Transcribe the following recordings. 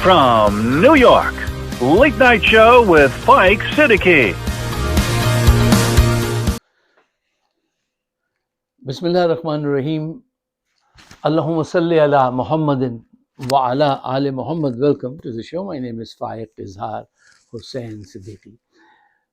From New York, Late Night Show with Spike Siddiqui. Bismillahirrahmanirrahim. Allahumma salli ala Muhammadin wa ala ali Muhammad. Welcome to the show. My name is Faiq Izhar Hussain Siddiqui.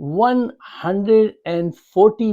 $140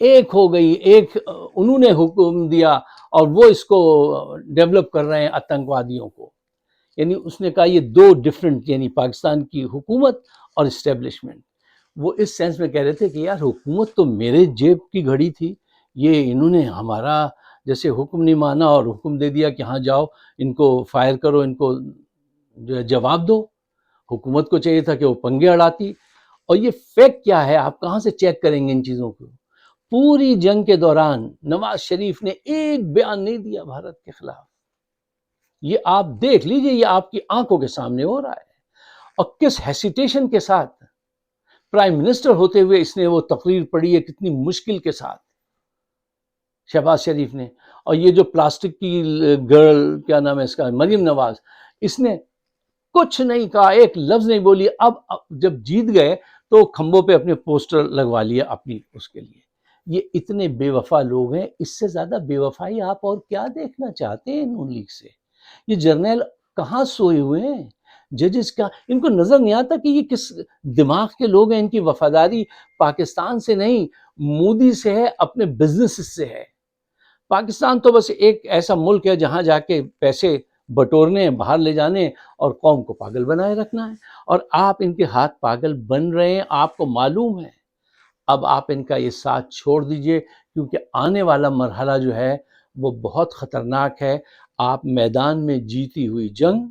ایک ہو گئی، ایک انہوں نے حکم دیا اور وہ اس کو ڈیولپ کر رہے ہیں آتنکوادیوں کو. یعنی اس نے کہا یہ دو ڈفرنٹ، یعنی پاکستان کی حکومت اور اسٹیبلشمنٹ. وہ اس سینس میں کہہ رہے تھے کہ یار حکومت تو میرے جیب کی گھڑی تھی، یہ انہوں نے ہمارا جیسے حکم نہیں مانا اور حکم دے دیا کہ ہاں جاؤ ان کو فائر کرو، ان کو جو ہے جواب دو. حکومت کو چاہیے تھا کہ وہ پنگے اڑاتی. اور یہ فیکٹ کیا ہے، آپ کہاں سے چیک کریں گے ان چیزوں کو؟ پوری جنگ کے دوران نواز شریف نے ایک بیان نہیں دیا بھارت کے خلاف. یہ آپ دیکھ لیجئے، یہ آپ کی آنکھوں کے سامنے ہو رہا ہے. اور کس ہیسیٹیشن کے ساتھ پرائم منسٹر ہوتے ہوئے اس نے وہ تقریر پڑھی ہے، کتنی مشکل کے ساتھ شہباز شریف نے. اور یہ جو پلاسٹک کی گرل، کیا نام ہے اس کا، مریم نواز، اس نے کچھ نہیں کہا، ایک لفظ نہیں بولی. اب جب جیت گئے تو کھمبوں پہ اپنے پوسٹر لگوا لیا اپنی اس کے لیے. یہ اتنے بے وفا لوگ ہیں، اس سے زیادہ بے وفائی آپ اور کیا دیکھنا چاہتے ہیں نون لیگ سے؟ یہ جرنیل کہاں سوئے ہوئے ہیں؟ ججز کا ان کو نظر نہیں آتا کہ یہ کس دماغ کے لوگ ہیں؟ ان کی وفاداری پاکستان سے نہیں، مودی سے ہے، اپنے بزنس سے ہے. پاکستان تو بس ایک ایسا ملک ہے جہاں جا کے پیسے بٹورنے، باہر لے جانے اور قوم کو پاگل بنائے رکھنا ہے. اور آپ ان کے ہاتھ پاگل بن رہے ہیں، آپ کو معلوم ہے. اب آپ ان کا یہ ساتھ چھوڑ دیجئے، کیونکہ آنے والا مرحلہ جو ہے وہ بہت خطرناک ہے. آپ میدان میں جیتی ہوئی جنگ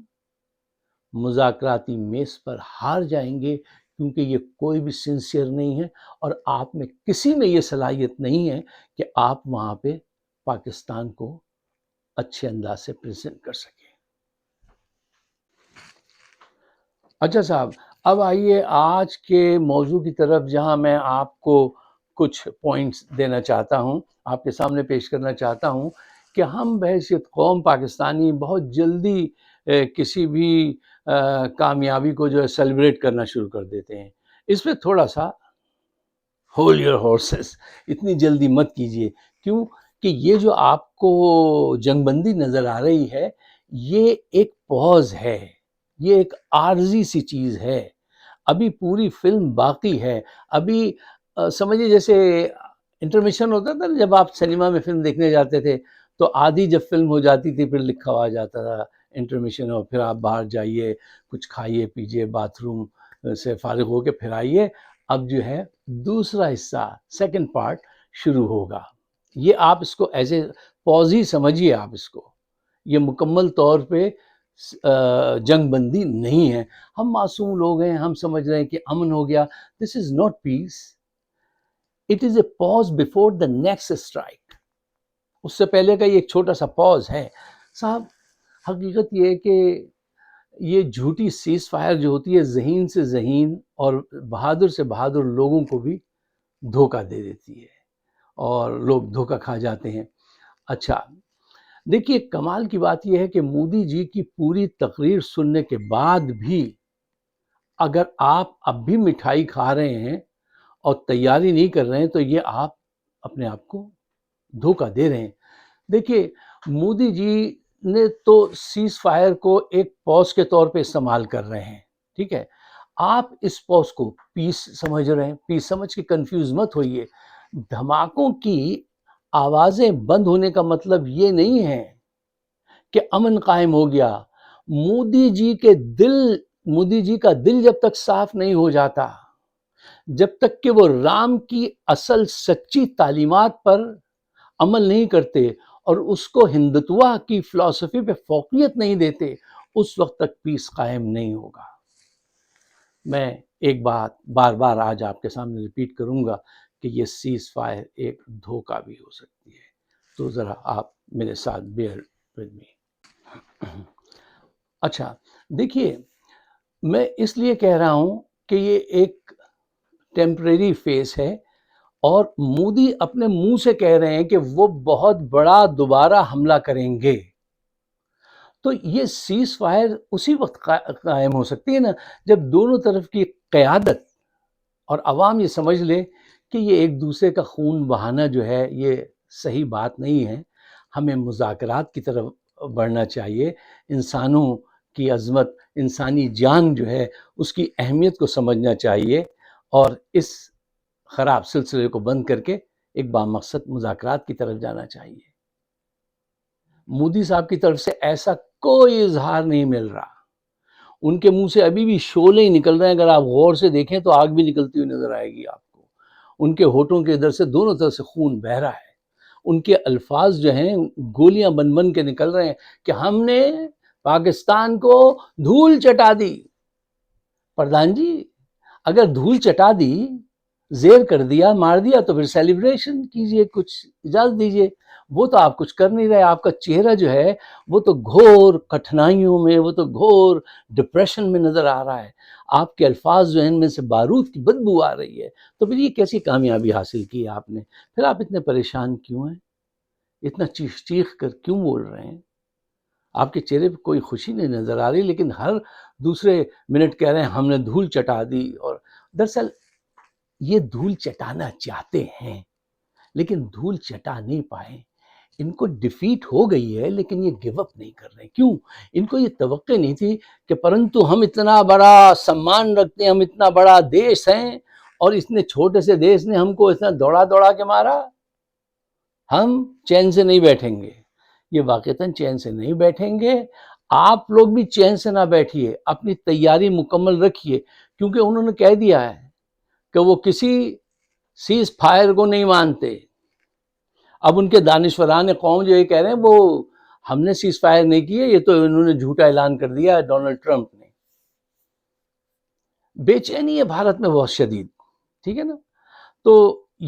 مذاکراتی میز پر ہار جائیں گے، کیونکہ یہ کوئی بھی سنسیئر نہیں ہے اور آپ میں کسی میں یہ صلاحیت نہیں ہے کہ آپ وہاں پہ پاکستان کو اچھے انداز سے پریزنٹ کر سکیں. اچھا صاحب، اب آئیے آج کے موضوع کی طرف، جہاں میں آپ کو کچھ پوائنٹس دینا چاہتا ہوں، آپ کے سامنے پیش کرنا چاہتا ہوں کہ ہم بحیثیت قوم پاکستانی بہت جلدی کسی بھی کامیابی کو جو ہے سیلیبریٹ کرنا شروع کر دیتے ہیں. اس پہ تھوڑا سا ہول یور ہارسز، اتنی جلدی مت کیجیے. کیوں کہ یہ جو آپ کو جنگ بندی نظر آ رہی ہے، یہ ایک پوز ہے، یہ ایک عارضی سی چیز ہے. ابھی پوری فلم باقی ہے. ابھی سمجھیے جیسے انٹرمیشن ہوتا تھا جب آپ سنیما میں فلم دیکھنے جاتے تھے تو آدھی جب فلم ہو جاتی تھی پھر لکھا ہوا جاتا تھا انٹرمیشن، اور پھر آپ باہر جائیے، کچھ کھائیے پیجیے، باتھ روم سے فارغ ہو کے پھر آئیے. اب جو ہے دوسرا حصہ، سیکنڈ پارٹ شروع ہوگا. یہ آپ اس کو ایز اے پوز ہی سمجھیے. آپ اس کو، یہ مکمل طور پہ جنگ بندی نہیں ہے. ہم معصوم لوگ ہیں، ہم سمجھ رہے ہیں کہ امن ہو گیا. This is not peace, it is a pause before the next strike. اس سے پہلے کا یہ ایک چھوٹا سا پوز ہے. صاحب حقیقت یہ ہے کہ یہ جھوٹی سیز فائر جو ہوتی ہے ذہین سے ذہین اور بہادر سے بہادر لوگوں کو بھی دھوکہ دے دیتی ہے اور لوگ دھوکہ کھا جاتے ہیں. اچھا دیکھیے، کمال کی بات یہ ہے کہ مودی جی کی پوری تقریر سننے کے بعد بھی اگر آپ اب بھی مٹھائی کھا رہے ہیں اور تیاری نہیں کر رہے ہیں تو یہ آپ اپنے آپ کو دھوکہ دے رہے ہیں. دیکھیے مودی جی نے تو سیز فائر کو ایک پوز کے طور پہ استعمال کر رہے ہیں، ٹھیک ہے. آپ اس پوز کو پیس سمجھ رہے ہیں. پیس سمجھ کے کنفیوز مت ہوئیے. دھماکوں کی آوازیں بند ہونے کا مطلب یہ نہیں ہے کہ امن قائم ہو گیا. مودی جی کا دل جب تک صاف نہیں ہو جاتا، جب تک کہ وہ رام کی اصل سچی تعلیمات پر عمل نہیں کرتے اور اس کو ہندتوا کی فلسفی پہ فوقیت نہیں دیتے، اس وقت تک پیس قائم نہیں ہوگا. میں ایک بات بار بار آج آپ کے سامنے ریپیٹ کروں گا کہ یہ سیز فائر ایک دھوکہ بھی ہو سکتی ہے. تو ذرا آپ میرے ساتھ بیئر ود می. اچھا دیکھیے، میں اس لیے کہہ رہا ہوں کہ یہ ایک ٹیمپریری فیس ہے اور مودی اپنے منہ سے کہہ رہے ہیں کہ وہ بہت بڑا دوبارہ حملہ کریں گے. تو یہ سیز فائر اسی وقت قائم ہو سکتی ہے نا جب دونوں طرف کی قیادت اور عوام یہ سمجھ لے کہ یہ ایک دوسرے کا خون بہانا جو ہے یہ صحیح بات نہیں ہے. ہمیں مذاکرات کی طرف بڑھنا چاہیے. انسانوں کی عظمت، انسانی جان جو ہے اس کی اہمیت کو سمجھنا چاہیے اور اس خراب سلسلے کو بند کر کے ایک بامقصد مذاکرات کی طرف جانا چاہیے۔ مودی صاحب کی طرف سے ایسا کوئی اظہار نہیں مل رہا، ان کے منہ سے ابھی بھی شعلے ہی نکل رہے ہیں، اگر آپ غور سے دیکھیں تو آگ بھی نکلتی ہوئی نظر آئے گی آپ کو، ان کے ہونٹوں کے ادھر سے دونوں طرف سے خون بہہ رہا ہے، ان کے الفاظ جو ہیں گولیاں بن بن کے نکل رہے ہیں کہ ہم نے پاکستان کو دھول چٹا دی۔ پردھان جی، اگر دھول چٹا دی، زیر کر دیا، مار دیا، تو پھر سیلیبریشن کیجئے، کچھ اجازت دیجئے۔ وہ تو آپ کچھ کر نہیں رہے، آپ کا چہرہ جو ہے وہ تو گھور کٹھنائیوں میں، وہ تو گھور ڈپریشن میں نظر آ رہا ہے، آپ کے الفاظ جو ہیں ان میں سے بارود کی بدبو آ رہی ہے۔ تو پھر یہ کیسی کامیابی حاصل کی آپ نے؟ پھر آپ اتنے پریشان کیوں ہیں؟ اتنا چیخ چیخ کر کیوں بول رہے ہیں؟ آپ کے چہرے پہ کوئی خوشی نہیں نظر آ رہی، لیکن ہر دوسرے منٹ کہہ رہے ہیں ہم نے دھول چٹا دی۔ اور دراصل یہ دھول چٹانا چاہتے ہیں لیکن دھول چٹا نہیں پائے، ان کو ڈیفیٹ ہو گئی ہے لیکن یہ گیو اپ نہیں کر رہے۔ کیوں؟ ان کو یہ توقع نہیں تھی کہ پرنتو ہم اتنا بڑا سمان رکھتے ہیں، ہم اتنا بڑا دیش ہیں، اور اتنے چھوٹے سے دیش نے ہم کو اتنا دوڑا دوڑا کے مارا، ہم چین سے نہیں بیٹھیں گے۔ یہ واقعتاً چین سے نہیں بیٹھیں گے، آپ لوگ بھی چین سے نہ بیٹھیے، اپنی تیاری مکمل رکھیے، کیونکہ انہوں نے کہہ دیا ہے کہ وہ کسی سیز فائر کو نہیں مانتے۔ اب ان کے دانشوران قوم جو یہ کہہ رہے ہیں وہ ہم نے سیز فائر نہیں کیے، یہ تو انہوں نے جھوٹا اعلان کر دیا ہے ڈونلڈ ٹرمپ نے۔ بے چینی ہے بھارت میں بہت شدید، ٹھیک ہے نا؟ تو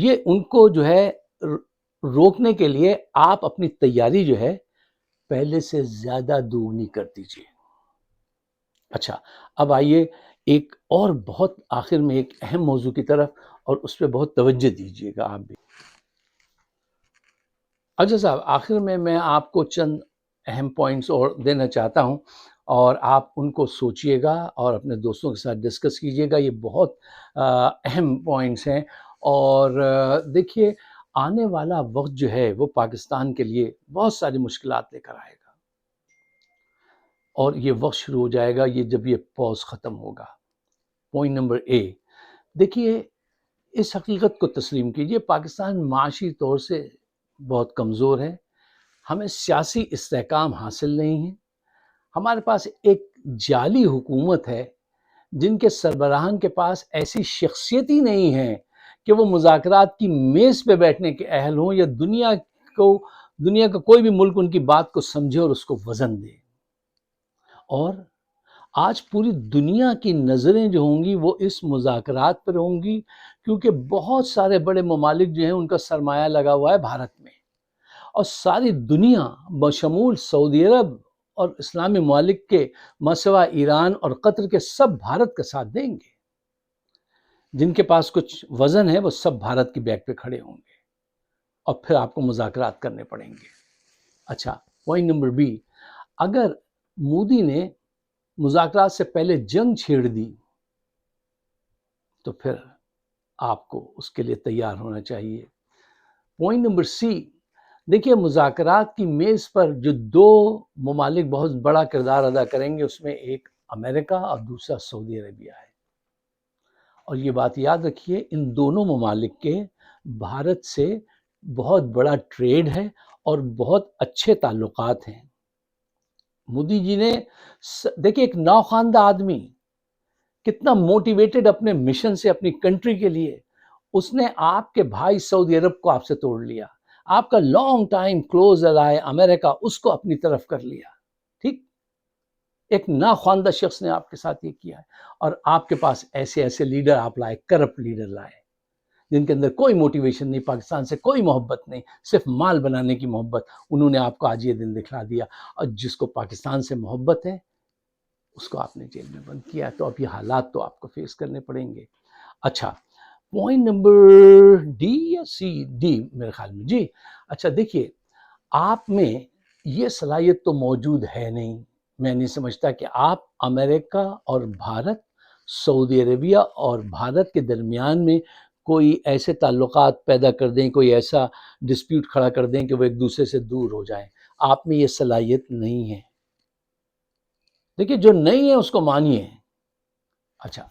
یہ ان کو جو ہے روکنے کے لیے آپ اپنی تیاری جو ہے پہلے سے زیادہ دگنی کر دیجیے۔ اچھا، اب آئیے ایک اور بہت آخر میں ایک اہم موضوع کی طرف، اور اس پہ بہت توجہ دیجیے گا آپ بھی۔ اچھا صاحب، آخر میں آپ کو چند اہم پوائنٹس اور دینا چاہتا ہوں، اور آپ ان کو سوچئے گا اور اپنے دوستوں کے ساتھ ڈسکس کیجئے گا۔ یہ بہت اہم پوائنٹس ہیں، اور دیکھیے آنے والا وقت جو ہے وہ پاکستان کے لیے بہت ساری مشکلات لے کر آئے گا، اور یہ وقت شروع ہو جائے گا یہ جب یہ پوز ختم ہوگا۔ پوائنٹ نمبر اے، دیکھیے اس حقیقت کو تسلیم کیجئے، پاکستان معاشی طور سے بہت کمزور ہے، ہمیں سیاسی استحکام حاصل نہیں ہے، ہمارے پاس ایک جعلی حکومت ہے جن کے سربراہان کے پاس ایسی شخصیت ہی نہیں ہے کہ وہ مذاکرات کی میز پہ بیٹھنے کے اہل ہوں، یا دنیا کا کوئی بھی ملک ان کی بات کو سمجھے اور اس کو وزن دے۔ اور آج پوری دنیا کی نظریں جو ہوں گی وہ اس مذاکرات پر ہوں گی، کیونکہ بہت سارے بڑے ممالک جو ہیں ان کا سرمایہ لگا ہوا ہے بھارت میں، اور ساری دنیا بشمول سعودی عرب اور اسلامی ممالک کے مسوا ایران اور قطر کے سب بھارت کا ساتھ دیں گے، جن کے پاس کچھ وزن ہے وہ سب بھارت کی بیک پہ کھڑے ہوں گے، اور پھر آپ کو مذاکرات کرنے پڑیں گے۔ اچھا، پوائنٹ نمبر بی، اگر مودی نے مذاکرات سے پہلے جنگ چھیڑ دی تو پھر آپ کو اس کے لیے تیار ہونا چاہیے۔ پوائنٹ نمبر سی، دیکھیے مذاکرات کی میز پر جو دو ممالک بہت بڑا کردار ادا کریں گے، اس میں ایک امریکہ اور دوسرا سعودی عربیہ ہے، اور یہ بات یاد رکھیے ان دونوں ممالک کے بھارت سے بہت بڑا ٹریڈ ہے اور بہت اچھے تعلقات ہیں۔ مودی جی نے دیکھیں ایک نوخواندہ آدمی کتنا موٹیویٹڈ اپنے مشن سے اپنی کنٹری کے لیے، اس نے آپ کے بھائی سعودی عرب کو آپ سے توڑ لیا، آپ کا لانگ ٹائم کلوز الائے امریکہ اس کو اپنی طرف کر لیا، ٹھیک؟ ایک ناخواندہ شخص نے آپ کے ساتھ یہ کیا ہے، اور آپ کے پاس ایسے لیڈر آپ لائے، کرپٹ لیڈر لائے، جن کے اندر کوئی موٹیویشن نہیں، پاکستان سے کوئی محبت نہیں، صرف مال بنانے کی محبت۔ انہوں نے آپ کو آج یہ دن دکھلا دیا، اور جس کو پاکستان سے محبت ہے اس کو آپ نے جیل میں بند کیا، تو اب یہ حالات تو آپ کو فیس کرنے پڑیں گے۔ اچھا، پوائنٹ نمبر ڈی یا سی، ڈی میرے خیال میں، جی اچھا، دیکھیے آپ میں یہ صلاحیت تو موجود ہے نہیں، میں نہیں سمجھتا کہ آپ امریکہ اور بھارت، سعودی عربیہ اور بھارت کے درمیان میں کوئی ایسے تعلقات پیدا کر دیں، کوئی ایسا ڈسپیوٹ کھڑا کر دیں کہ وہ ایک دوسرے سے دور ہو جائیں، آپ میں یہ صلاحیت نہیں ہے۔ دیکھیے جو نہیں ہے اس کو مانیے۔ اچھا،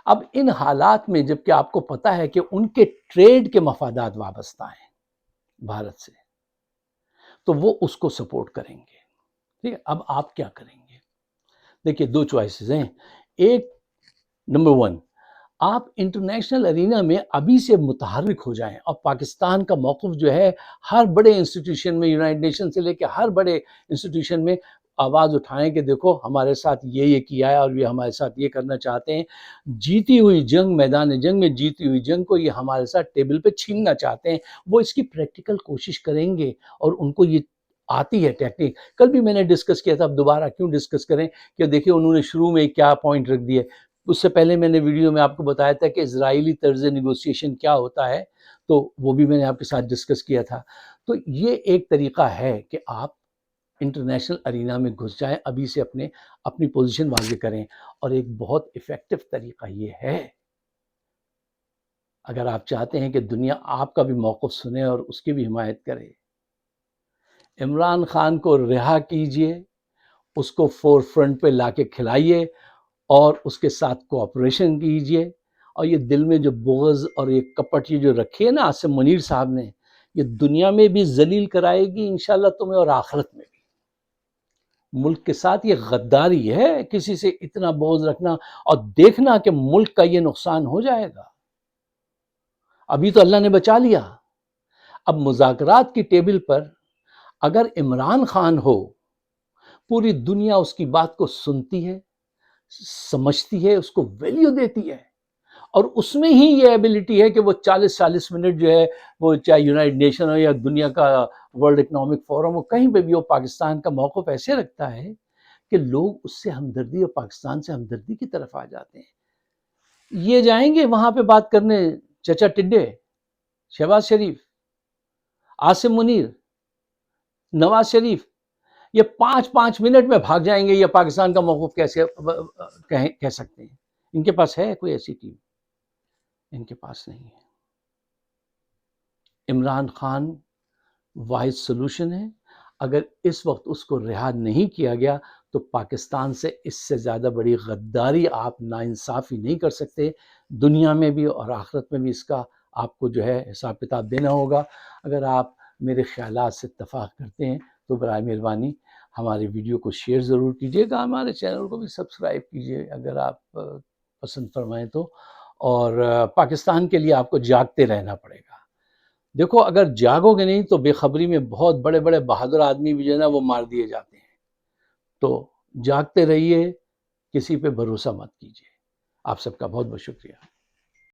اب ان حالات میں جب کہ آپ کو پتا ہے کہ ان کے ٹریڈ کے مفادات وابستہ ہیں، بھارت سے، تو وہ اس کو سپورٹ کریں گے. ٹھیک ہے، اب آپ کیا کریں گے؟ دیکھیے دو چوائسز ہیں. ایک، نمبر ون، آپ انٹرنیشنل ارینا میں ابھی سے متحرک ہو جائیں اور پاکستان کا موقف جو ہے ہر بڑے انسٹیٹیوشن میں، یونائٹڈ نیشن سے لے کے ہر بڑے انسٹیٹیوشن میں آواز اٹھائیں کہ دیکھو ہمارے ساتھ یہ کیا ہے اور یہ ہمارے ساتھ یہ کرنا چاہتے ہیں. جیتی ہوئی جنگ، میدان جنگ میں جیتی ہوئی جنگ کو یہ ہمارے ساتھ ٹیبل پہ چھیننا چاہتے ہیں. وہ اس کی پریکٹیکل کوشش کریں گے اور ان کو یہ آتی ہے ٹیکنیک. کل بھی میں نے ڈسکس کیا تھا، اب دوبارہ کیوں ڈسکس کریں کہ دیکھیں انہوں نے شروع میں کیا پوائنٹ رکھ دیے. اس سے پہلے میں نے ویڈیو میں آپ کو بتایا تھا کہ اسرائیلی طرز نیگوسیشن کیا ہوتا ہے، تو وہ بھی میں نے آپ کے ساتھ ڈسکس کیا تھا. تو یہ ایک طریقہ ہے کہ آپ انٹرنیشنل ارینا میں گھس جائیں، ابھی سے اپنی پوزیشن واضح کریں. اور ایک بہت ایفیکٹو طریقہ یہ ہے، اگر آپ چاہتے ہیں کہ دنیا آپ کا بھی موقف سنے اور اس کی بھی حمایت کرے، عمران خان کو رہا کیجئے، اس کو فور فرنٹ پہ لا کے کھلائیے اور اس کے ساتھ کوآپریشن کیجئے. اور یہ دل میں جو بغض اور یہ کپٹ یہ جو رکھی ہے نا عاصم منیر صاحب نے، یہ دنیا میں بھی ذلیل کرائے گی انشاءاللہ تمہیں اور آخرت میں بھی. ملک کے ساتھ یہ غداری ہے کسی سے اتنا بغض رکھنا اور دیکھنا کہ ملک کا یہ نقصان ہو جائے گا. ابھی تو اللہ نے بچا لیا، اب مذاکرات کی ٹیبل پر اگر عمران خان ہو، پوری دنیا اس کی بات کو سنتی ہے، سمجھتی ہے، اس کو ویلیو دیتی ہے. اور اس میں ہی یہ ایبلٹی ہے کہ وہ 40 منٹ جو ہے، وہ چاہے یونائٹڈ نیشن ہو یا دنیا کا ورلڈ اکنامک فورم ہو، کہیں پہ بھی وہ پاکستان کا موقف ایسے رکھتا ہے کہ لوگ اس سے ہمدردی اور پاکستان سے ہمدردی کی طرف آ جاتے ہیں. یہ جائیں گے وہاں پہ بات کرنے چچا ٹڈے، شہباز شریف، عاصم منیر، نواز شریف، یہ 5 منٹ میں بھاگ جائیں گے. یہ پاکستان کا موقف کیسے کہہ سکتے ہیں؟ ان کے پاس ہے کوئی ایسی ٹیم؟ ان کے پاس نہیں ہے. عمران خان واحد سلوشن ہے. اگر اس وقت اس کو رہا نہیں کیا گیا تو پاکستان سے اس سے زیادہ بڑی غداری آپ ناانصافی نہیں کر سکتے. دنیا میں بھی اور آخرت میں بھی اس کا آپ کو جو ہے حساب کتاب دینا ہوگا. اگر آپ میرے خیالات سے اتفاق کرتے ہیں تو برائے مہربانی ہماری ویڈیو کو شیئر ضرور کیجیے گا، ہمارے چینل کو بھی سبسکرائب کیجیے اگر آپ پسند فرمائیں تو. اور پاکستان کے لیے آپ کو جاگتے رہنا پڑے گا. دیکھو اگر جاگو گے نہیں تو بے خبری میں بہت بڑے بڑے بہادر آدمی بھی جو ہے نا وہ مار دیے جاتے ہیں. تو جاگتے رہیے، کسی پہ بھروسہ مت کیجیے. آپ سب کا بہت بہت شکریہ.